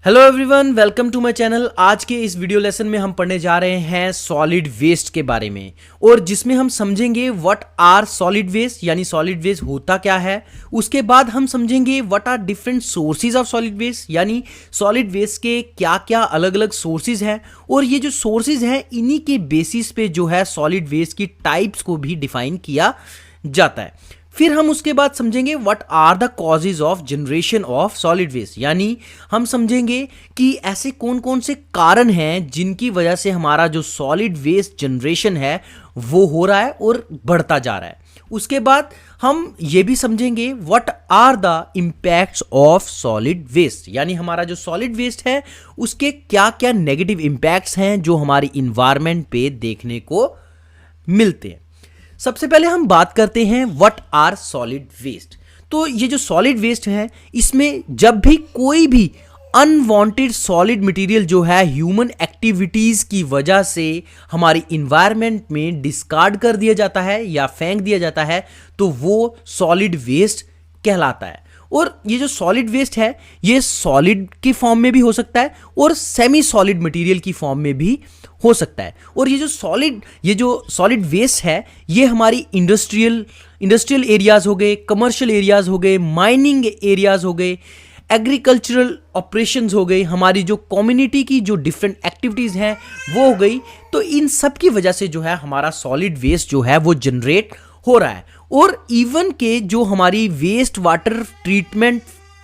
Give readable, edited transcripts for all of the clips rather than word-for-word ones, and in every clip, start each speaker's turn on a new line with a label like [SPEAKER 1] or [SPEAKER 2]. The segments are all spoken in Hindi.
[SPEAKER 1] Hello everyone, welcome to my channel. आज के इस वीडियो लेसन में हम पढ़ने जा रहे हैं सॉलिड वेस्ट के बारे में, और जिसमें हम समझेंगे व्हाट आर सॉलिड वेस्ट, यानी सॉलिड वेस्ट होता क्या है। उसके बाद हम समझेंगे what are different sources of solid waste, यानी सॉलिड वेस्ट के क्या क्या अलग अलग सोर्सेज हैं, और ये जो सोर्सेज हैं इन्हीं के बेसिस पे जो है सॉलिड वेस्ट की टाइप्स को भी डिफाइन किया जाता है। फिर हम उसके बाद समझेंगे what are the causes of generation of solid waste, यानी हम समझेंगे कि ऐसे कौन कौन से कारण हैं जिनकी वजह से हमारा जो सॉलिड वेस्ट जनरेशन है वो हो रहा है और बढ़ता जा रहा है। उसके बाद हम ये भी समझेंगे what are the impacts of solid waste, यानी हमारा जो सॉलिड वेस्ट है उसके क्या क्या नेगेटिव इम्पैक्ट्स हैं जो हमारी इन्वायरमेंट पे देखने को मिलते हैं। सबसे पहले हम बात करते हैं व्हाट आर सॉलिड वेस्ट। तो ये जो सॉलिड वेस्ट है इसमें जब भी कोई भी अनवांटेड सॉलिड मटेरियल जो है ह्यूमन एक्टिविटीज की वजह से हमारी इन्वायरमेंट में डिस्कार्ड कर दिया जाता है या फेंक दिया जाता है तो वो सॉलिड वेस्ट कहलाता है। और ये जो सॉलिड वेस्ट है ये सॉलिड की फॉर्म में भी हो सकता है और सेमी सॉलिड मटेरियल की फॉर्म में भी हो सकता है। और ये जो सॉलिड वेस्ट है ये हमारी इंडस्ट्रियल एरियाज हो गए, कमर्शियल एरियाज हो गए, माइनिंग एरियाज हो गए, एग्रीकल्चरल ऑपरेशंस हो गई, हमारी जो कम्युनिटी की जो डिफरेंट एक्टिविटीज़ हैं वो हो गई। तो इन सब की वजह से जो है हमारा सॉलिड वेस्ट जो है वो जनरेट हो रहा है। और इवन के जो हमारी वेस्ट वाटर ट्रीटमेंट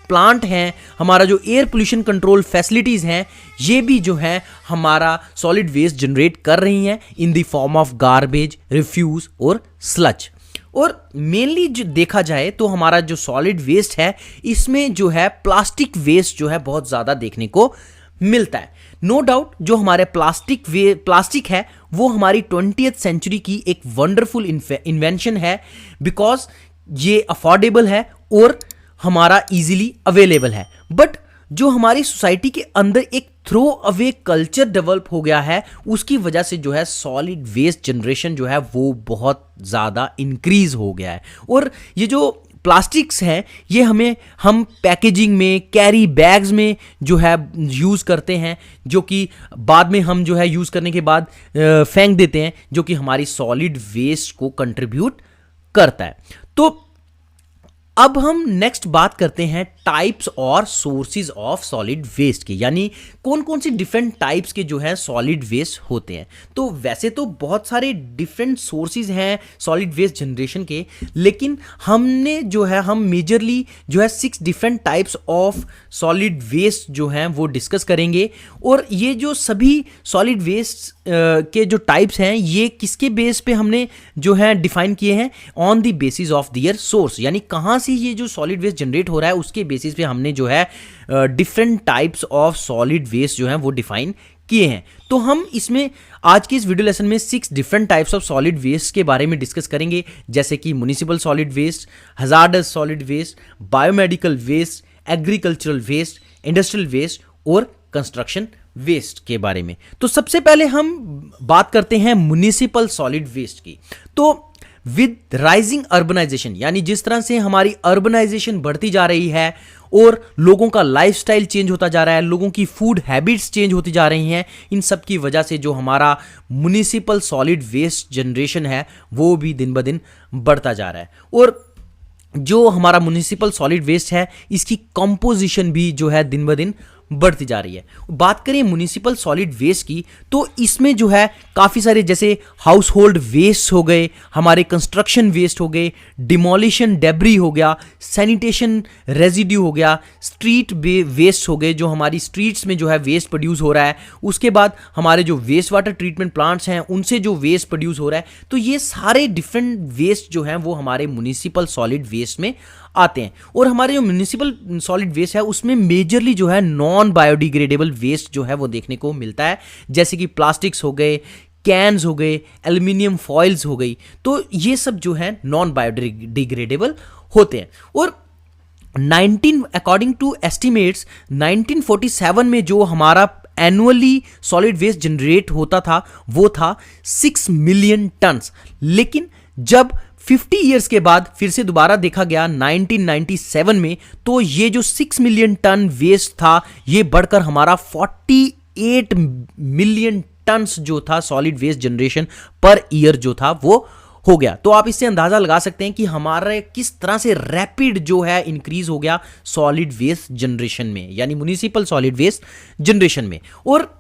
[SPEAKER 1] प्लांट हैं, हमारा जो एयर पोल्यूशन कंट्रोल फैसिलिटीज़ हैं, ये भी जो है हमारा सॉलिड वेस्ट जनरेट कर रही हैं in the form of garbage, refuse और स्लज। और मेनली जो देखा जाए तो हमारा जो सॉलिड वेस्ट है इसमें जो है प्लास्टिक वेस्ट जो है बहुत ज़्यादा देखने को मिलता है। नो डाउट जो हमारे प्लास्टिक है वो हमारी 20th सेंचुरी की एक वंडरफुल इन्वेंशन है, बिकॉज ये अफोर्डेबल है और हमारा इजीली अवेलेबल है। बट जो हमारी सोसाइटी के अंदर एक थ्रो अवे कल्चर डेवलप हो गया है उसकी वजह से जो है सॉलिड वेस्ट जनरेशन जो है वो बहुत ज़्यादा इंक्रीज हो गया है। और ये जो प्लास्टिक्स हैं ये हम पैकेजिंग में, कैरी बैग्स में जो है यूज़ करते हैं, जो कि बाद में हम जो है यूज़ करने के बाद फेंक देते हैं, जो कि हमारी सॉलिड वेस्ट को कंट्रीब्यूट करता है। तो अब हम नेक्स्ट बात करते हैं टाइप्स और सोर्सेज ऑफ सॉलिड वेस्ट की, यानी कौन कौन सी डिफरेंट टाइप्स के जो है सॉलिड वेस्ट होते हैं। तो वैसे तो बहुत सारे डिफरेंट सोर्सेज हैं सॉलिड वेस्ट जनरेशन के, लेकिन हम मेजरली जो है 6 different types of solid waste जो हैं वो डिस्कस करेंगे। और ये जो सभी सॉलिड वेस्ट के जो टाइप्स हैं ये किसके बेस पे हमने जो है डिफाइन किए हैं, on the basis of their source, यानी कहाँ से ये जो सॉलिड वेस्ट जनरेट हो रहा है उसके बेसिस पे हमने जो है different types of solid waste जो है वो डिफाइन किए हैं। तो हम इसमें आज की इस वीडियो लेसन में 6 different types of solid waste के बारे में डिस्कस करेंगे, जैसे कि municipal solid waste, hazardous solid waste, biomedical waste, agricultural waste, industrial waste और कंस्ट्रक्शन वेस्ट के बारे में। तो सबसे पहले हम बात करते हैं म्युनिसिपल सॉलिड वेस्ट की। तो विद राइजिंग अर्बनाइजेशन, यानी जिस तरह से हमारी अर्बनाइजेशन बढ़ती जा रही है और लोगों का लाइफस्टाइल चेंज होता जा रहा है, लोगों की फूड हैबिट्स चेंज होती जा रही हैं, इन सब की वजह से जो हमारा म्युनिसिपल सॉलिड वेस्ट जनरेशन है वो भी दिन ब दिन बढ़ता जा रहा है। और जो हमारा म्युनिसिपल सॉलिड वेस्ट है इसकी कंपोजिशन भी जो है दिन ब दिन बढ़ती जा रही है। बात करें म्युनिसिपल सॉलिड वेस्ट की तो इसमें जो है काफ़ी सारे, जैसे हाउस होल्ड वेस्ट हो गए, हमारे कंस्ट्रक्शन वेस्ट हो गए, डिमोलिशन डेब्री हो गया, सैनिटेशन रेजिड्यू हो गया, स्ट्रीट वेस्ट हो गए, जो हमारी स्ट्रीट्स में जो है वेस्ट प्रोड्यूस हो रहा है, उसके बाद हमारे जो वेस्ट वाटर ट्रीटमेंट प्लांट्स हैं उनसे जो वेस्ट प्रोड्यूस हो रहा है। तो ये सारे डिफरेंट वेस्ट जो हैं वो हमारे म्युनिसिपल सॉलिड वेस्ट में आते हैं। और हमारे जो म्युनिसिपल सॉलिड वेस्ट है उसमें मेजरली जो है नॉन बायोडिग्रेडेबल वेस्ट जो है वो देखने को मिलता है, जैसे कि प्लास्टिक्स हो गए, कैन्स हो गए, एल्युमिनियम फॉइल्स हो गई। तो ये सब जो है नॉन बायोडिग्रेडेबल होते हैं। और अकॉर्डिंग टू एस्टिमेट्स 1947 में जो हमारा एनुअली सॉलिड वेस्ट जनरेट होता था वो था 6 मिलियन टन्स, लेकिन जब 50 ईयर्स के बाद फिर से दोबारा देखा गया 1997 में, तो ये जो 6 मिलियन टन वेस्ट था ये बढ़कर हमारा 48 मिलियन टन्स जो था solid waste generation per year जो था वो हो गया। तो आप इससे अंदाजा लगा सकते हैं कि हमारे किस तरह से रैपिड जो है इंक्रीज हो गया सॉलिड वेस्ट जनरेशन में, यानी म्युनिसिपल सॉलिड वेस्ट जनरेशन में। और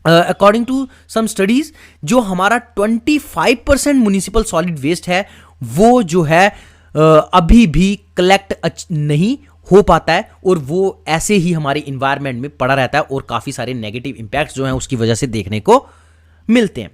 [SPEAKER 1] अकॉर्डिंग टू सम स्टडीज जो हमारा 25% म्युनिसिपल सॉलिड वेस्ट है वो जो है अभी भी कलेक्ट नहीं हो पाता है, और वो ऐसे ही हमारे इन्वायरमेंट में पड़ा रहता है और काफ़ी सारे नेगेटिव इम्पैक्ट्स जो हैं उसकी वजह से देखने को मिलते हैं।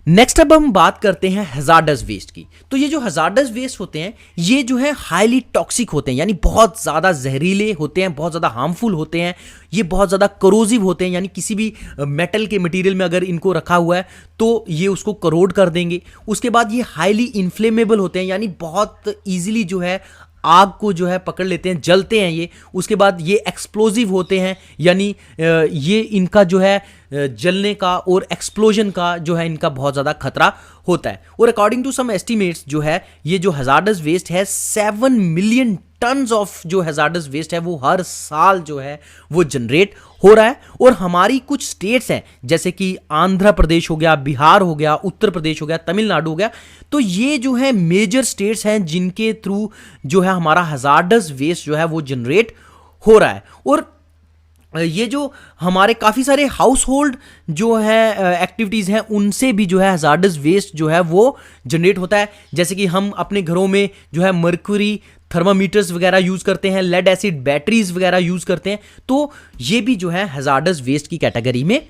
[SPEAKER 1] नेक्स्ट अब हम बात करते हैं हजार्डस वेस्ट की। तो ये जो हजार्डस वेस्ट होते हैं ये जो है हाईली टॉक्सिक होते हैं, यानी बहुत ज़्यादा जहरीले होते हैं, बहुत ज़्यादा हार्मफुल होते हैं, ये बहुत ज़्यादा करोजिव होते हैं, यानी किसी भी मेटल के मटेरियल में अगर इनको रखा हुआ है तो ये उसको करोड कर देंगे। उसके बाद ये हाईली इन्फ्लेमेबल होते हैं, यानी बहुत ईजिली जो है आग को जो है पकड़ लेते हैं, जलते हैं ये। उसके बाद ये एक्सप्लोजिव होते हैं, यानी ये इनका जो है जलने का और एक्सप्लोजन का जो है इनका बहुत ज़्यादा खतरा होता है। और अकॉर्डिंग टू सम एस्टिमेट्स जो है ये जो हजार्डस वेस्ट है 7 मिलियन टन्स ऑफ जो हजार्डस वेस्ट है वो हर साल जो है वो जनरेट हो रहा है। और हमारी कुछ स्टेट्स हैं जैसे कि आंध्र प्रदेश हो गया, बिहार हो गया, उत्तर प्रदेश हो गया, तमिलनाडु हो गया, तो ये जो है मेजर स्टेट्स हैं जिनके थ्रू जो है हमारा हजार्डस वेस्ट जो है वो जनरेट हो रहा है। और ये जो हमारे काफ़ी सारे हाउस होल्ड जो है एक्टिविटीज़ हैं उनसे भी जो है हजार्डस वेस्ट जो है वो जनरेट होता है। जैसे कि हम अपने घरों में जो है मर्क्यूरी थर्मामीटर्स वगैरह यूज़ करते हैं, लेड एसिड बैटरीज वगैरह यूज़ करते हैं, तो ये भी जो है हजार्डस वेस्ट की कैटेगरी में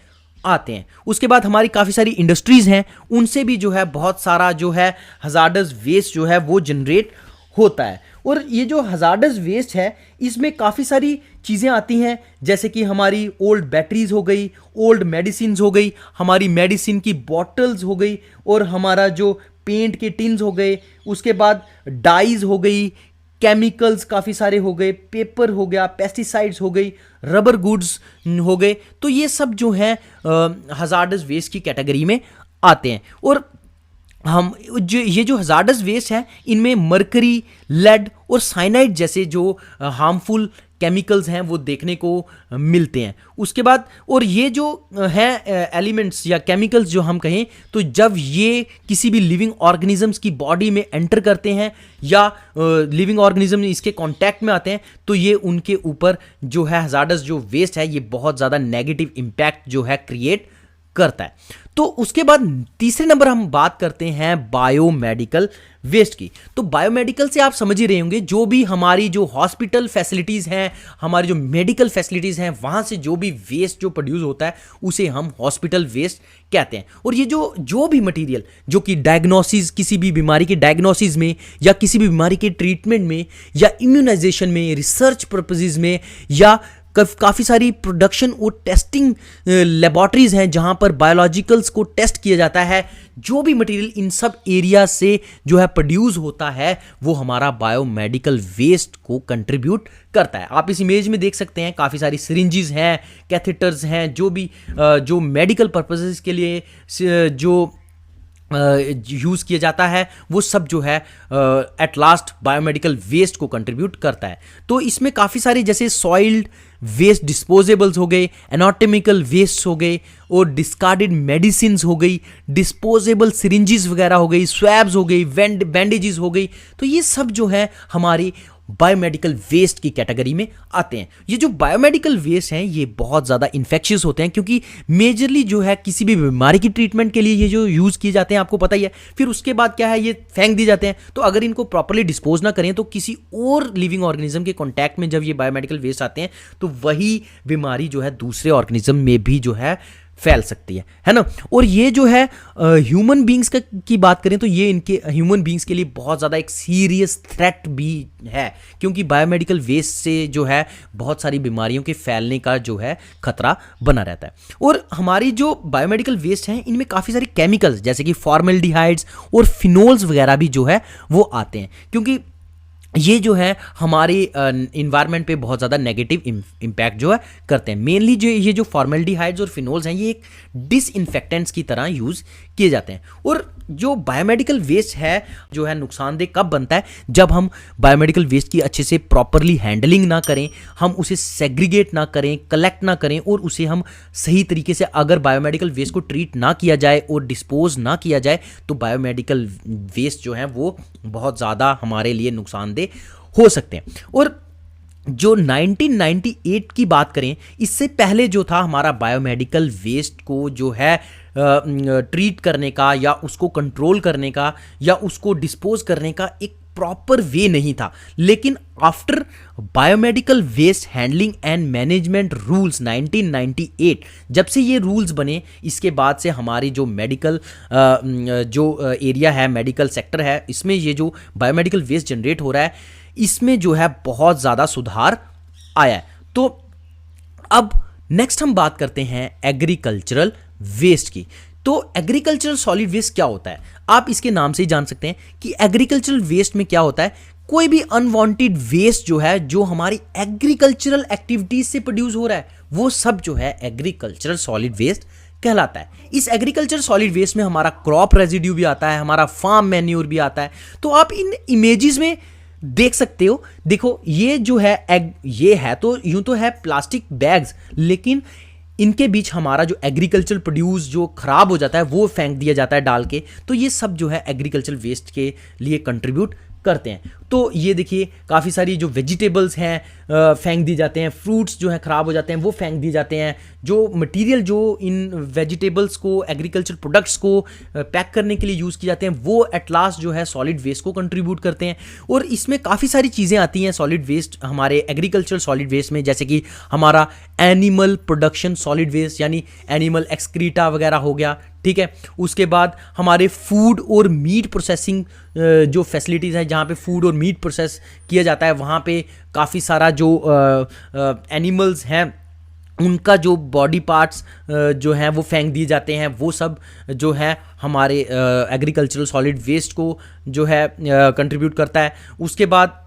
[SPEAKER 1] आते हैं। उसके बाद हमारी काफ़ी सारी इंडस्ट्रीज़ हैं उनसे भी जो है बहुत सारा जो है हजार्डस वेस्ट जो है वो जनरेट होता है। और ये जो हजार्डस वेस्ट है इसमें काफ़ी सारी चीज़ें आती हैं, जैसे कि हमारी ओल्ड बैटरीज हो गई, ओल्ड मेडिसिन हो गई, हमारी मेडिसिन की बॉटल्स हो गई, और हमारा जो पेंट के टिन्स हो गए, उसके बाद डाइज हो गई, केमिकल्स काफ़ी सारे हो गए, पेपर हो गया, पेस्टिसाइड्स हो गई, रबर गुड्स हो गए, तो ये सब जो हैं हजार्डस वेस्ट की कैटेगरी में आते हैं। और हम ये जो हजार्डस वेस्ट है इनमें मरकरी, लेड और साइनाइड जैसे जो हार्मफुल केमिकल्स हैं वो देखने को मिलते हैं। उसके बाद और ये जो हैं एलिमेंट्स या केमिकल्स जो हम कहें, तो जब ये किसी भी लिविंग ऑर्गेनिजम्स की बॉडी में एंटर करते हैं या लिविंग ऑर्गेनिज्म इसके कांटेक्ट में आते हैं तो ये उनके ऊपर जो है हजार्डस जो वेस्ट है ये बहुत ज़्यादा नेगेटिव इम्पैक्ट जो है क्रिएट करता है। तो उसके बाद तीसरे नंबर हम बात करते हैं बायोमेडिकल वेस्ट की। तो बायोमेडिकल से आप समझ ही रहे होंगे जो भी हमारी जो हॉस्पिटल फैसिलिटीज़ हैं, हमारी जो मेडिकल फैसिलिटीज़ हैं, वहाँ से जो भी वेस्ट जो प्रोड्यूस होता है उसे हम हॉस्पिटल वेस्ट कहते हैं। और ये जो भी मटेरियल जो कि डायग्नोसिस, किसी भी बीमारी के डायग्नोसिस में या किसी भी बीमारी के ट्रीटमेंट में या इम्यूनाइजेशन में, रिसर्च पर्पसेस में, या काफ़ी सारी प्रोडक्शन और टेस्टिंग लेबॉर्ट्रीज़ हैं जहां पर बायोलॉजिकल्स को टेस्ट किया जाता है, जो भी मटेरियल इन सब एरिया से जो है प्रोड्यूस होता है वो हमारा बायोमेडिकल वेस्ट को कंट्रीब्यूट करता है। आप इस इमेज में देख सकते हैं काफ़ी सारी सिरिंजेस हैं, कैथेटर्स हैं, जो भी जो मेडिकल पर्पसेस के लिए जो यूज़ किया जाता है वो सब जो है एट लास्ट बायोमेडिकल वेस्ट को कंट्रीब्यूट करता है। तो इसमें काफ़ी सारे जैसे सॉइल्ड वेस्ट डिस्पोजेबल्स हो गए, एनाटॉमिकल वेस्ट हो गए, और डिस्कार्डेड मेडिसिन हो गई, डिस्पोजेबल सिरिंजेस वगैरह हो गई, स्वैब्स हो गई, बैंडेजेस हो गई, तो ये सब जो है हमारी बायोमेडिकल वेस्ट की कैटेगरी में आते हैं। ये जो बायोमेडिकल वेस्ट हैं ये बहुत ज़्यादा इन्फेक्शियस होते हैं क्योंकि मेजरली जो है किसी भी बीमारी की ट्रीटमेंट के लिए ये जो यूज़ किए जाते हैं आपको पता ही है, फिर उसके बाद क्या है ये फेंक दिए जाते हैं। तो अगर इनको प्रॉपरली डिस्पोज ना करें तो किसी और लिविंग ऑर्गेनिज्म के कॉन्टैक्ट में जब ये बायोमेडिकल वेस्ट आते हैं तो वही बीमारी जो है दूसरे ऑर्गेनिज्म में भी जो है फैल सकती है ना। और ये जो है ह्यूमन बींग्स की बात करें तो ये इनके ह्यूमन बींग्स के लिए बहुत ज़्यादा एक सीरियस थ्रेट भी है क्योंकि बायोमेडिकल वेस्ट से जो है बहुत सारी बीमारियों के फैलने का जो है खतरा बना रहता है। और हमारी जो बायोमेडिकल वेस्ट हैं इनमें काफ़ी सारे केमिकल्स जैसे कि फॉर्मेल्डिहाइड्स और फिनोल्स वगैरह भी जो है वो आते हैं क्योंकि ये जो है हमारे इन्वायरमेंट पे बहुत ज़्यादा नेगेटिव इम्पैक्ट जो है करते हैं। मेनली जो ये जो फॉर्मेल्डिहाइड्स और फिनोल्स हैं ये एक डिसइंफेक्टेंट्स की तरह यूज़ किए जाते हैं। और जो बायोमेडिकल वेस्ट है जो है नुकसानदेह कब बनता है, जब हम बायोमेडिकल वेस्ट की अच्छे से प्रॉपरली हैंडलिंग ना करें, हम उसे सेग्रीगेट ना करें, कलेक्ट ना करें और उसे हम सही तरीके से अगर बायोमेडिकल वेस्ट को ट्रीट ना किया जाए और डिस्पोज ना किया जाए तो बायोमेडिकल वेस्ट जो है वो बहुत ज़्यादा हमारे लिए नुकसानदेह हो सकते हैं। और जो 1998 की बात करें, इससे पहले जो था हमारा बायोमेडिकल वेस्ट को जो है ट्रीट करने का या उसको कंट्रोल करने का या उसको डिस्पोज करने का एक प्रॉपर वे नहीं था। लेकिन after biomedical waste handling and management rules 1998, जब से ये रूल्स बने इसके बाद से हमारी जो मेडिकल जो एरिया है, मेडिकल सेक्टर है, इसमें ये जो बायोमेडिकल वेस्ट जनरेट हो रहा है इसमें जो है बहुत ज़्यादा सुधार आया है। तो अब नेक्स्ट हम बात करते हैं एग्रीकल्चरल वेस्ट की। तो एग्रीकल्चरल सॉलिड वेस्ट क्या होता है, आप इसके नाम से ही जान सकते हैं कि एग्रीकल्चरल वेस्ट में क्या होता है। कोई भी अनवांटेड वेस्ट जो है जो हमारी एग्रीकल्चरल एक्टिविटीज से प्रोड्यूस हो रहा है वो सब जो है एग्रीकल्चरल सॉलिड वेस्ट कहलाता है। इस एग्रीकल्चर सॉलिड वेस्ट में हमारा क्रॉप रेजिड्यू भी आता है, हमारा फार्म मैन्योर भी आता है। तो आप इन इमेजेस में देख सकते हो, देखो ये जो है ये है तो यूं तो है प्लास्टिक बैग्स, लेकिन इनके बीच हमारा जो एग्रीकल्चर प्रोड्यूस जो खराब हो जाता है वो फेंक दिया जाता है डाल के। तो ये सब जो है एग्रीकल्चर वेस्ट के लिए कंट्रीब्यूट करते हैं। तो ये देखिए काफ़ी सारी जो वेजिटेबल्स हैं फेंक दिए जाते हैं, फ्रूट्स जो हैं ख़राब हो जाते हैं वो फेंक दिए जाते हैं। जो मटेरियल जो इन वेजिटेबल्स को, एग्रीकल्चर प्रोडक्ट्स को पैक करने के लिए यूज़ किए जाते हैं वो एट लास्ट जो है सॉलिड वेस्ट को कंट्रीब्यूट करते हैं। और इसमें काफ़ी सारी चीज़ें आती हैं सॉलिड वेस्ट हमारे एग्रीकल्चर सॉलिड वेस्ट में, जैसे कि हमारा एनिमल प्रोडक्शन सॉलिड वेस्ट यानी एनिमल एक्सक्रीटा वगैरह हो गया, ठीक है। उसके बाद हमारे फूड और मीट प्रोसेसिंग जो फैसिलिटीज़ हैं जहाँ पे फूड और मीट प्रोसेस किया जाता है वहाँ पे काफ़ी सारा जो एनिमल्स हैं उनका जो बॉडी पार्ट्स जो हैं वो फेंक दिए जाते हैं। वो सब जो है हमारे एग्रीकल्चरल सॉलिड वेस्ट को जो है कंट्रीब्यूट करता है। उसके बाद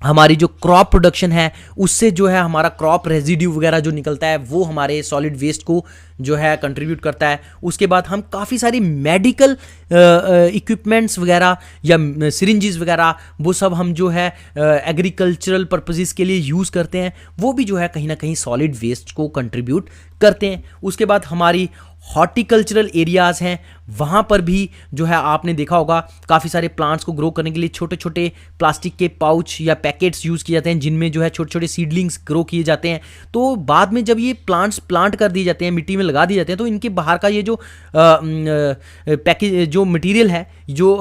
[SPEAKER 1] हमारी जो क्रॉप प्रोडक्शन है उससे जो है हमारा क्रॉप रेजिड्यू वगैरह जो निकलता है वो हमारे सॉलिड वेस्ट को जो है कंट्रीब्यूट करता है। उसके बाद हम काफ़ी सारी मेडिकल इक्विपमेंट्स वगैरह या सिरिंजेस वगैरह वो सब हम जो है एग्रीकल्चरल पर्पसेस के लिए यूज़ करते हैं, वो भी जो है कहीं ना कहीं सॉलिड वेस्ट को कंट्रीब्यूट करते हैं। उसके बाद हमारी हॉर्टिकल्चरल एरियाज़ हैं, वहाँ पर भी जो है आपने देखा होगा काफ़ी सारे प्लांट्स को ग्रो करने के लिए छोटे छोटे प्लास्टिक के पाउच या पैकेट्स यूज़ किए जाते हैं जिनमें जो है छोटे छोटे सीडलिंग्स ग्रो किए जाते हैं। तो बाद में जब ये प्लांट्स प्लांट कर दिए जाते हैं, मिट्टी में लगा दिए जाते हैं, तो इनके बाहर का ये जो पैकेज जो मटेरियल है जो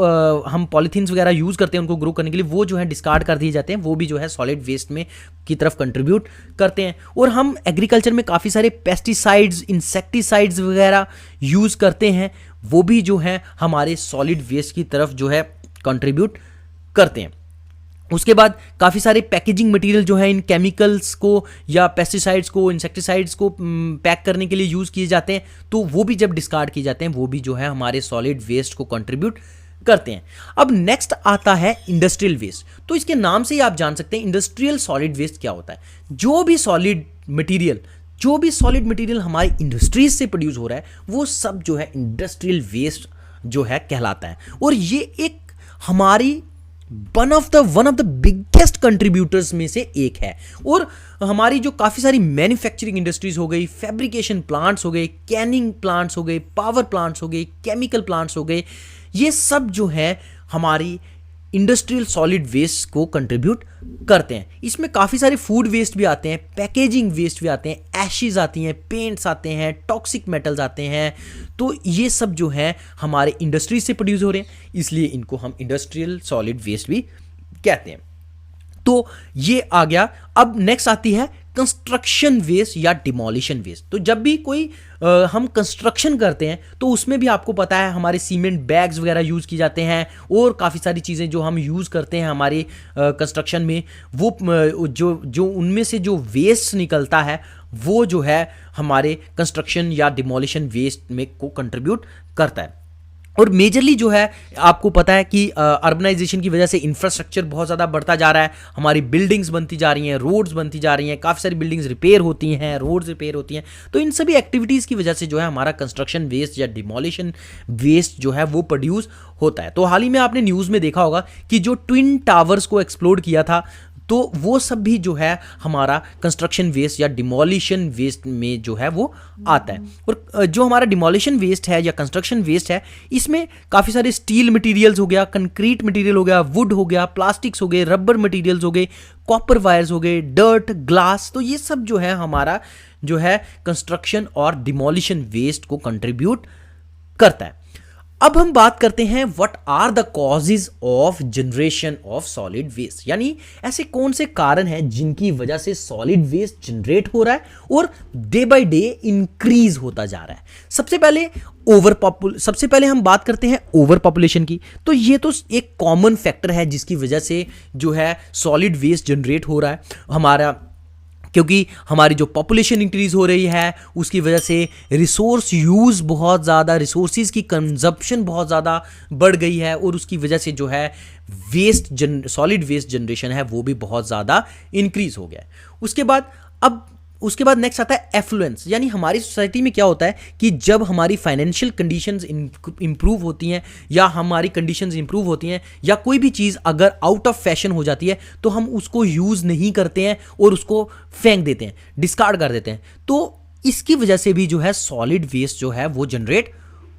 [SPEAKER 1] हम पॉलीथीन्स वगैरह यूज़ करते हैं उनको ग्रो करने के लिए, वो जो है डिस्कार्ड कर दिए जाते हैं। वो भी जो है सॉलिड वेस्ट में की तरफ कंट्रीब्यूट करते हैं। और हम एग्रीकल्चर में काफ़ी सारे पेस्टिसाइड्स, इंसेक्टिसाइड्स वगैरह यूज़ करते हैं, वो भी जो है हमारे सॉलिड वेस्ट की तरफ जो है कंट्रीब्यूट करते हैं। उसके बाद काफ़ी सारे पैकेजिंग मटेरियल जो है इन केमिकल्स को या पेस्टिसाइड्स को, इंसेक्टिसाइड्स को पैक करने के लिए यूज़ किए जाते हैं, तो वो भी जब डिस्कार्ड किए जाते हैं वो भी जो है हमारे सॉलिड वेस्ट को कंट्रीब्यूट करते हैं। अब नेक्स्ट आता है इंडस्ट्रियल वेस्ट। तो इसके नाम से ही आप जान सकते हैं इंडस्ट्रियल सॉलिड वेस्ट क्या होता है। जो भी सॉलिड मटेरियल हमारी इंडस्ट्रीज से प्रोड्यूस हो रहा है वो सब जो है इंडस्ट्रियल वेस्ट जो है कहलाता है। और ये एक हमारी one of the biggest contributors में से एक है। और हमारी जो काफ़ी सारी मैन्युफैक्चरिंग इंडस्ट्रीज हो गई, फैब्रिकेशन प्लांट्स हो गए, कैनिंग प्लांट्स हो गए, पावर प्लांट्स हो गए, केमिकल प्लांट्स हो गए, ये सब जो है हमारी इंडस्ट्रियल सॉलिड वेस्ट को कंट्रीब्यूट करते हैं। इसमें काफ़ी सारे फूड वेस्ट भी आते हैं, पैकेजिंग वेस्ट भी आते हैं, एशेज आती हैं, पेंट्स आते हैं, टॉक्सिक मेटल्स आते हैं। तो ये सब जो है हमारे इंडस्ट्री से प्रोड्यूस हो रहे हैं, इसलिए इनको हम इंडस्ट्रियल सॉलिड वेस्ट भी कहते हैं। तो ये आ गया। अब नेक्स्ट आती है कंस्ट्रक्शन वेस्ट या डिमोलिशन वेस्ट। तो जब भी कोई हम कंस्ट्रक्शन करते हैं तो उसमें भी आपको पता है हमारे सीमेंट बैग्स वगैरह यूज़ किए जाते हैं और काफ़ी सारी चीज़ें जो हम यूज़ करते हैं हमारे कंस्ट्रक्शन में, वो जो उनमें से जो वेस्ट निकलता है वो जो है हमारे कंस्ट्रक्शन या डिमोलिशन वेस्ट में को कंट्रीब्यूट करता है। और मेजरली जो है आपको पता है कि अर्बनाइजेशन की वजह से इंफ्रास्ट्रक्चर बहुत ज़्यादा बढ़ता जा रहा है, हमारी बिल्डिंग्स बनती जा रही हैं, रोड्स बनती जा रही हैं, काफ़ी सारी बिल्डिंग्स रिपेयर होती हैं, रोड्स रिपेयर होती हैं। तो इन सभी एक्टिविटीज़ की वजह से जो है हमारा कंस्ट्रक्शन वेस्ट या डिमोलिशन वेस्ट जो है वो प्रोड्यूस होता है। तो हाल ही में आपने न्यूज़ में देखा होगा कि जो ट्विन टावर्स को एक्सप्लोड किया था, तो वो सब भी जो है हमारा कंस्ट्रक्शन वेस्ट या डिमोलिशन वेस्ट में जो है वो आता है। और जो हमारा डिमोलिशन वेस्ट है या कंस्ट्रक्शन वेस्ट है, इसमें काफ़ी सारे स्टील मटेरियल्स हो गया, कंक्रीट मटेरियल हो गया, वुड हो गया, प्लास्टिक्स हो गए, रबर मटेरियल्स हो गए, कॉपर वायर्स हो गए, डर्ट, ग्लास, तो ये सब जो है हमारा जो है कंस्ट्रक्शन और डिमोलिशन वेस्ट को कंट्रीब्यूट करता है। अब हम बात करते हैं what are the causes of generation of solid waste, यानी ऐसे कौन से कारण हैं जिनकी वजह से सॉलिड वेस्ट जनरेट हो रहा है और डे बाय डे इंक्रीज होता जा रहा है। सबसे पहले हम बात करते हैं ओवर पॉपुलेशन की। तो ये तो एक कॉमन फैक्टर है जिसकी वजह से जो है सॉलिड वेस्ट जनरेट हो रहा है हमारा, क्योंकि हमारी जो पॉपुलेशन इंक्रीज हो रही है उसकी वजह से रिसोर्स यूज़ बहुत ज़्यादा, रिसोर्सेज की कंजप्शन बहुत ज़्यादा बढ़ गई है और उसकी वजह से जो है सॉलिड वेस्ट जनरेशन है वो भी बहुत ज़्यादा इंक्रीज हो गया है। उसके बाद नेक्स्ट आता है एफ्लुएंस, यानी हमारी सोसाइटी में क्या होता है कि जब हमारी फाइनेंशियल कंडीशंस इंप्रूव होती हैं या हमारी कंडीशंस इंप्रूव होती हैं या कोई भी चीज़ अगर आउट ऑफ फैशन हो जाती है तो हम उसको यूज़ नहीं करते हैं और उसको फेंक देते हैं, डिस्कार्ड कर देते हैं। तो इसकी वजह से भी जो है सॉलिड वेस्ट जो है वो जनरेट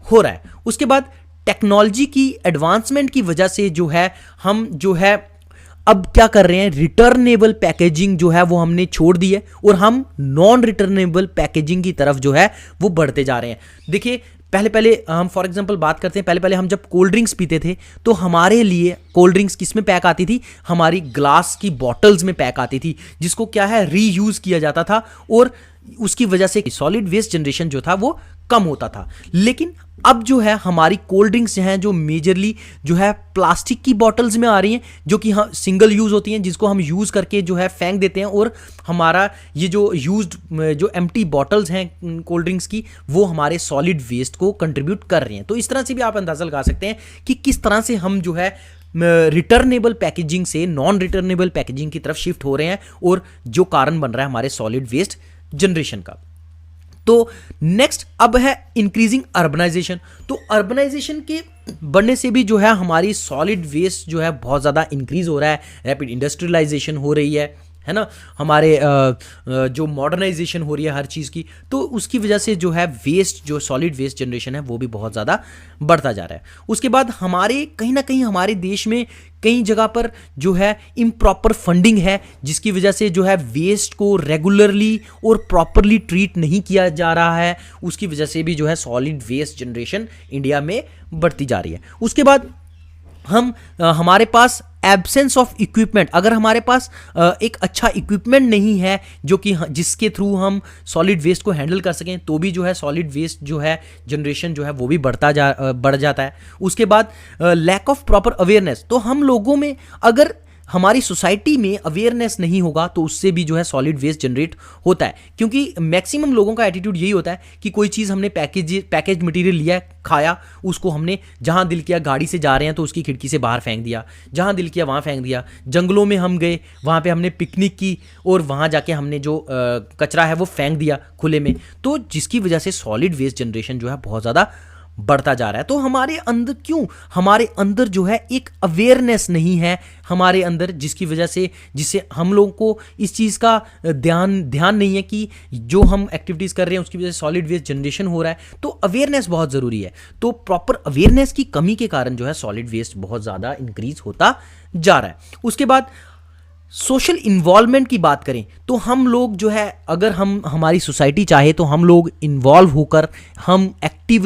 [SPEAKER 1] हो रहा है। उसके बाद टेक्नोलॉजी की एडवांसमेंट की वजह से जो है हम जो है अब क्या कर रहे हैं, रिटर्नेबल पैकेजिंग जो है वो हमने छोड़ दी है और हम नॉन रिटर्नेबल पैकेजिंग की तरफ जो है वो बढ़ते जा रहे हैं। देखिए पहले हम फॉर एग्जांपल बात करते हैं, पहले हम जब कोल्ड ड्रिंक्स पीते थे तो हमारे लिए कोल्ड ड्रिंक्स किस में पैक आती थी, हमारी ग्लास की बॉटल्स में पैक आती थी, जिसको क्या है रीयूज किया जाता था और उसकी वजह से सॉलिड वेस्ट जनरेशन जो था वो कम होता था। लेकिन अब जो है हमारी कोल्ड ड्रिंक्स हैं जो मेजरली जो है प्लास्टिक की बॉटल्स में आ रही हैं, जो कि हाँ सिंगल यूज़ होती हैं, जिसको हम यूज़ करके जो है फेंक देते हैं और हमारा ये जो यूज्ड जो एम्प्टी बॉटल्स हैं कोल्ड ड्रिंक्स की वो हमारे सॉलिड वेस्ट को कंट्रीब्यूट कर रही हैं। तो इस तरह से भी आप अंदाज़ा लगा सकते हैं कि किस तरह से हम जो है रिटर्नेबल पैकेजिंग से नॉन रिटर्नेबल पैकेजिंग की तरफ शिफ्ट हो रहे हैं और जो कारण बन रहा है हमारे सॉलिड वेस्ट जनरेशन का। तो नेक्स्ट अब है इंक्रीजिंग अर्बनाइजेशन। तो अर्बनाइजेशन के बढ़ने से भी जो है हमारी सॉलिड वेस्ट जो है बहुत ज़्यादा इंक्रीज हो रहा है, रैपिड इंडस्ट्रियलाइजेशन हो रही है ना, हमारे जो मॉडर्नाइजेशन हो रही है हर चीज़ की, तो उसकी वजह से जो है वेस्ट जो सॉलिड वेस्ट जनरेशन है वो भी बहुत ज़्यादा बढ़ता जा रहा है। उसके बाद हमारे कहीं ना कहीं हमारे देश में कई जगह पर जो है इम्प्रॉपर फंडिंग है, जिसकी वजह से जो है वेस्ट को रेगुलरली और प्रॉपरली ट्रीट नहीं किया जा रहा है, उसकी वजह से भी जो है सॉलिड वेस्ट जनरेशन इंडिया में बढ़ती जा रही है। उसके बाद हमारे पास एब्सेंस ऑफ इक्विपमेंट, अगर हमारे पास एक अच्छा इक्विपमेंट नहीं है जो कि जिसके थ्रू हम सॉलिड वेस्ट को हैंडल कर सकें, तो भी जो है सॉलिड वेस्ट जो है जनरेशन जो है वो भी बढ़ जाता है। उसके बाद लैक ऑफ प्रॉपर अवेयरनेस, तो हम लोगों में अगर हमारी सोसाइटी में अवेयरनेस नहीं होगा तो उससे भी जो है सॉलिड वेस्ट जनरेट होता है, क्योंकि मैक्सिमम लोगों का एटीट्यूड यही होता है कि कोई चीज़ हमने पैकेज मटेरियल लिया, खाया, उसको हमने जहाँ दिल किया, गाड़ी से जा रहे हैं तो उसकी खिड़की से बाहर फेंक दिया, जहाँ दिल किया वहाँ फेंक दिया, जंगलों में हम गए वहाँ पे हमने पिकनिक की और वहाँ जाके हमने जो कचरा है वो फेंक दिया खुले में, तो जिसकी वजह से सॉलिड वेस्ट जनरेशन जो है बहुत ज़्यादा बढ़ता जा रहा है। तो हमारे अंदर जो है एक अवेयरनेस नहीं है हमारे अंदर, जिसकी वजह से जिससे हम लोगों को इस चीज़ का ध्यान नहीं है कि जो हम एक्टिविटीज़ कर रहे हैं उसकी वजह से सॉलिड वेस्ट जनरेशन हो रहा है। तो अवेयरनेस बहुत ज़रूरी है। तो प्रॉपर अवेयरनेस की कमी के कारण जो है सॉलिड वेस्ट बहुत ज़्यादा इंक्रीज होता जा रहा है। उसके बाद सोशल इन्वॉल्वमेंट की बात करें तो हम लोग जो है अगर हमारी सोसाइटी चाहे तो हम लोग इन्वॉल्व होकर हम एक्टिव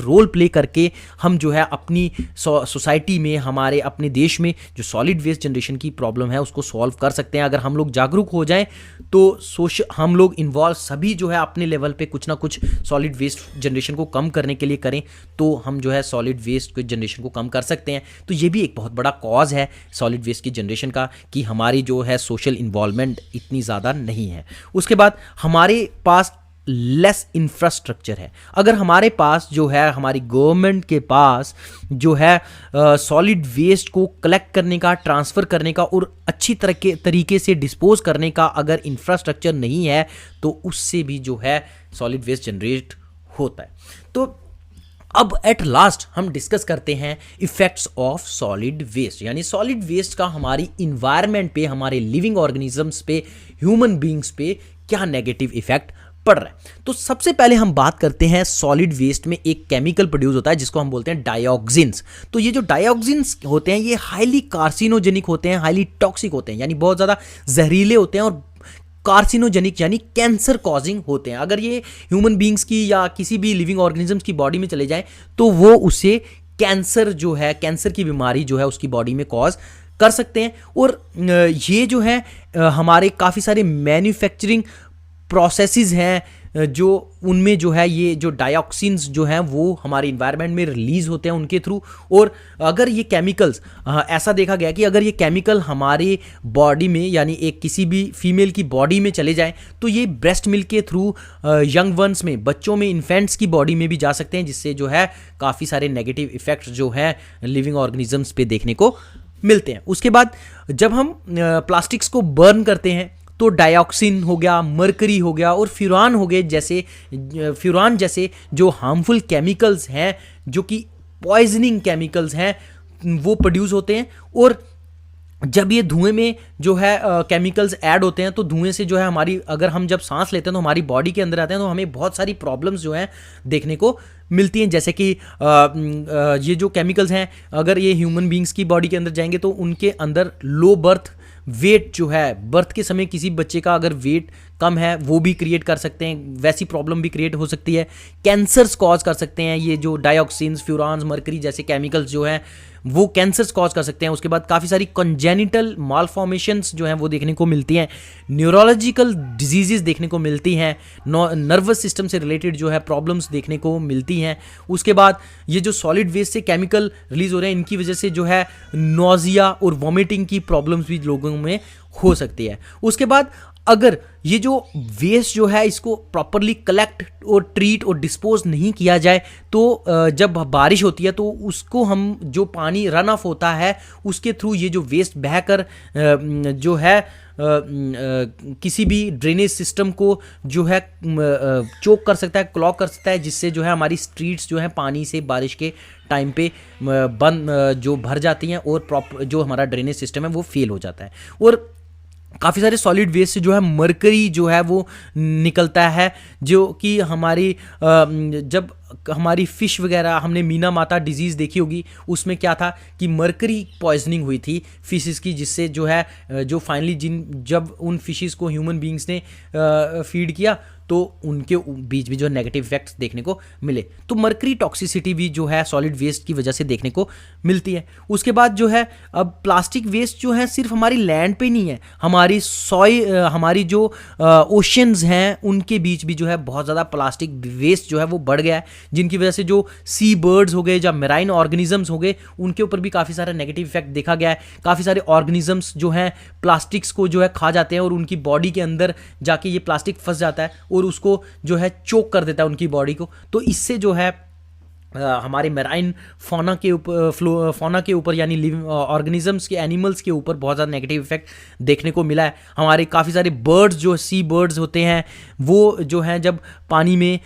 [SPEAKER 1] रोल प्ले करके हम जो है अपनी सोसाइटी में, हमारे अपने देश में जो सॉलिड वेस्ट जनरेशन की प्रॉब्लम है उसको सॉल्व कर सकते हैं। अगर हम लोग जागरूक हो जाएं तो हम लोग इन्वॉल्व सभी जो है अपने लेवल पे कुछ ना कुछ सॉलिड वेस्ट जनरेशन को कम करने के लिए करें तो हम जो है सॉलिड वेस्ट जनरेशन को कम कर सकते हैं। तो ये भी एक बहुत बड़ा कॉज है सॉलिड वेस्ट की जनरेशन का कि हमारी जो है सोशल इन्वॉल्वमेंट इतनी ज़्यादा नहीं है। उसके बाद हमारे पास लेस इंफ्रास्ट्रक्चर है। अगर हमारे पास जो है, हमारी गवर्नमेंट के पास जो है सॉलिड वेस्ट को कलेक्ट करने का, ट्रांसफ़र करने का और अच्छी तरीके से डिस्पोज करने का अगर इंफ्रास्ट्रक्चर नहीं है तो उससे भी जो है सॉलिड वेस्ट जनरेट होता है। तो अब एट लास्ट हम डिस्कस करते हैं इफेक्ट्स ऑफ सॉलिड वेस्ट, यानी सॉलिड वेस्ट का हमारी इन्वायरमेंट पे, हमारे लिविंग ऑर्गेनिजम्स पे, ह्यूमन बींग्स पे क्या नेगेटिव इफेक्ट पड़ रहा है। तो सबसे पहले हम बात करते हैं सॉलिड वेस्ट में एक केमिकल प्रोड्यूस होता है जिसको हम बोलते हैं डायोक्सिन्स। तो ये जो डायोक्सिन्स होते हैं ये हाईली कार्सिनोजेनिक होते हैं, हाईली टॉक्सिक होते हैं, यानी बहुत ज़्यादा जहरीले होते हैं और कार्सिनोजेनिक यानी कैंसर कॉजिंग होते हैं। अगर ये ह्यूमन बींग्स की या किसी भी लिविंग ऑर्गेनिजम्स की बॉडी में चले जाए तो वो उसे कैंसर जो है, कैंसर की बीमारी जो है उसकी बॉडी में कॉज कर सकते हैं। और ये जो है हमारे काफ़ी सारे मैन्युफैक्चरिंग प्रोसेसेस हैं जो उनमें जो है ये जो डायोक्सिन्स जो हैं वो हमारे इन्वायरमेंट में रिलीज होते हैं उनके थ्रू। और अगर ये केमिकल्स, ऐसा देखा गया कि अगर ये केमिकल हमारे बॉडी में यानी एक किसी भी फीमेल की बॉडी में चले जाएं तो ये ब्रेस्ट मिल्क के थ्रू यंग वंस में, बच्चों में, इन्फेंट्स की बॉडी में भी जा सकते हैं, जिससे जो है काफ़ी सारे नेगेटिव इफेक्ट्स जो हैं लिविंग ऑर्गेनिजम्स पे देखने को मिलते हैं। उसके बाद जब हम प्लास्टिक्स को बर्न करते हैं तो डायोक्सिन हो गया, मरकरी हो गया और फ्यूरान हो गए, जैसे फ्यूरान जैसे जो हार्मफुल केमिकल्स हैं, जो कि पॉइजनिंग केमिकल्स हैं, वो प्रोड्यूस होते हैं। और जब ये धुएं में जो है केमिकल्स ऐड होते हैं तो धुएं से जो है हमारी, अगर हम जब सांस लेते हैं तो हमारी बॉडी के अंदर आते हैं तो हमें बहुत सारी प्रॉब्लम्स जो हैं देखने को मिलती हैं। जैसे कि ये जो केमिकल्स हैं अगर ये ह्यूमन बींग्स की बॉडी के अंदर जाएंगे तो उनके अंदर लो बर्थ वेट जो है, बर्थ के समय किसी बच्चे का अगर वेट कम है वो भी क्रिएट कर सकते हैं, वैसी प्रॉब्लम भी क्रिएट हो सकती है। कैंसर्स कॉज कर सकते हैं ये जो डायोक्सिन्स, फ्यूरान्स, मरकरी जैसे केमिकल्स जो हैं वो कैंसर्स कॉज कर सकते हैं। उसके बाद काफ़ी सारी कंजेनिटल मालफॉर्मेशंस जो हैं वो देखने को मिलती हैं, न्यूरोलॉजिकल डिजीजेस देखने को मिलती हैं, नर्वस सिस्टम से रिलेटेड जो है प्रॉब्लम्स देखने को मिलती हैं। उसके बाद ये जो सॉलिड वेस्ट से केमिकल रिलीज हो रहे हैं इनकी वजह से जो है नोजिया और वॉमिटिंग की प्रॉब्लम्स भी लोगों में हो सकती है। उसके बाद अगर ये जो वेस्ट जो है इसको प्रॉपरली कलेक्ट और ट्रीट और डिस्पोज नहीं किया जाए तो जब बारिश होती है तो उसको हम जो पानी रन ऑफ होता है उसके थ्रू ये जो वेस्ट बहकर जो है किसी भी ड्रेनेज सिस्टम को जो है चोक कर सकता है, क्लॉग कर सकता है, जिससे जो है हमारी स्ट्रीट्स जो है पानी से बारिश के टाइम पे बंद जो भर जाती हैं और प्रॉपर जो हमारा ड्रेनेज सिस्टम है वो फेल हो जाता है। और काफ़ी सारे सॉलिड वेस्ट से जो है मरकरी जो है वो निकलता है, जो कि हमारी जब हमारी फ़िश वगैरह, हमने मीना माता डिजीज़ देखी होगी, उसमें क्या था कि मरकरी पॉइजनिंग हुई थी फिशेस की, जिससे जो है जो फाइनली जब उन फिशेस को ह्यूमन बींग्स ने फीड किया तो उनके बीच भी जो नेगेटिव इफेक्ट्स देखने को मिले। तो मरकरी टॉक्सिसिटी भी जो है सॉलिड वेस्ट की वजह से देखने को मिलती है। उसके बाद जो है अब प्लास्टिक वेस्ट जो है सिर्फ हमारी लैंड पे नहीं है, हमारी हमारी जो ओशंस हैं उनके बीच भी जो है बहुत ज़्यादा प्लास्टिक वेस्ट जो है वो बढ़ गया है, जिनकी वजह से जो सी बर्ड्स हो गए या मेराइन ऑर्गेनिजम्स हो गए उनके ऊपर भी काफ़ी सारा नेगेटिव इफेक्ट देखा गया है। काफ़ी सारे ऑर्गेनिजम्स जो हैं प्लास्टिक्स को जो है खा जाते हैं और उनकी बॉडी के अंदर जाके ये प्लास्टिक फंस जाता है और उसको जो है चोक कर देता है उनकी बॉडी को। तो इससे जो है हमारे मेराइन फौना के ऊपर यानी लिविंग ऑर्गेनिजम्स के, एनिमल्स के ऊपर बहुत ज़्यादा नेगेटिव इफेक्ट देखने को मिला है। हमारे काफ़ी सारे बर्ड्स जो सी बर्ड्स होते हैं वो जो हैं जब पानी में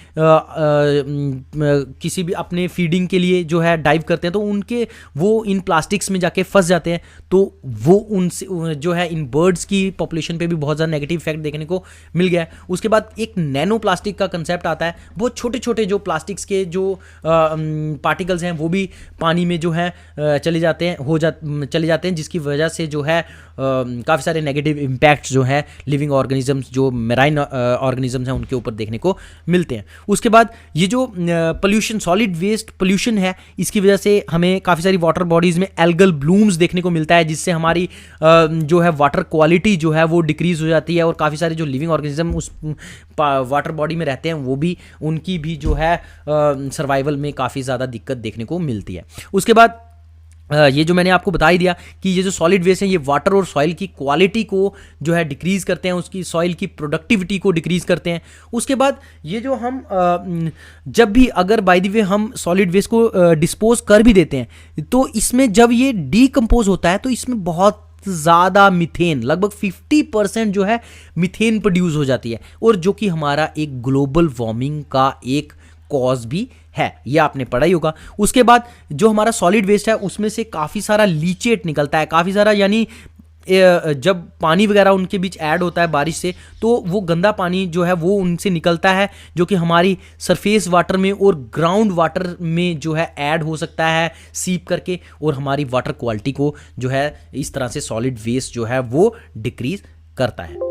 [SPEAKER 1] किसी भी अपने फीडिंग के लिए जो है डाइव करते हैं तो उनके वो इन प्लास्टिक्स में जाके फंस जाते हैं, तो वो उनसे जो है इन बर्ड्स की पॉपुलेशन पे भी बहुत ज़्यादा नेगेटिव इफेक्ट देखने को मिल गया है। उसके बाद एक नैनो प्लास्टिक का कंसेप्ट आता है, बहुत छोटे छोटे जो प्लास्टिक्स के जो पार्टिकल्स हैं वो भी पानी में जो है चले जाते हैं, जिसकी वजह से जो है काफ़ी सारे नेगेटिव इम्पैक्ट्स जो है लिविंग ऑर्गेनिजम्स, जो मेराइन ऑर्गेनिजम्स हैं उनके ऊपर देखने को मिलते हैं। उसके बाद ये जो पोल्यूशन, सॉलिड वेस्ट पोल्यूशन है, इसकी वजह से हमें काफ़ी सारी वाटर बॉडीज़ में एल्गल ब्लूम्स देखने को मिलता है, जिससे हमारी जो है वाटर क्वालिटी जो है वो डिक्रीज़ हो जाती है और काफ़ी सारे जो लिविंग ऑर्गेनिज्म उस वाटर बॉडी में रहते हैं वो भी, उनकी भी जो है सर्वाइवल में काफ़ी ज़्यादा दिक्कत देखने को मिलती है। उसके बाद ये जो मैंने आपको बता ही दिया कि ये जो सॉलिड वेस्ट है ये वाटर और सॉइल की क्वालिटी को जो है डिक्रीज़ करते हैं, उसकी सॉइल की प्रोडक्टिविटी को डिक्रीज़ करते हैं। उसके बाद ये जो हम जब भी अगर बाय द वे हम सॉलिड वेस्ट को डिस्पोज कर भी देते हैं तो इसमें जब ये डीकम्पोज होता है तो इसमें बहुत ज़्यादा मीथेन, लगभग 50% जो है मीथेन प्रोड्यूस हो जाती है, और जो कि हमारा एक ग्लोबल वार्मिंग का एक कॉज भी है, ये आपने पढ़ा ही होगा। उसके बाद जो हमारा सॉलिड वेस्ट है उसमें से काफ़ी सारा लीचेट निकलता है, काफ़ी सारा, यानी जब पानी वगैरह उनके बीच ऐड होता है बारिश से तो वो गंदा पानी जो है वो उनसे निकलता है, जो कि हमारी सरफेस वाटर में और ग्राउंड वाटर में जो है ऐड हो सकता है सीप करके, और हमारी वाटर क्वालिटी को जो है इस तरह से सॉलिड वेस्ट जो है वो डिक्रीज करता है।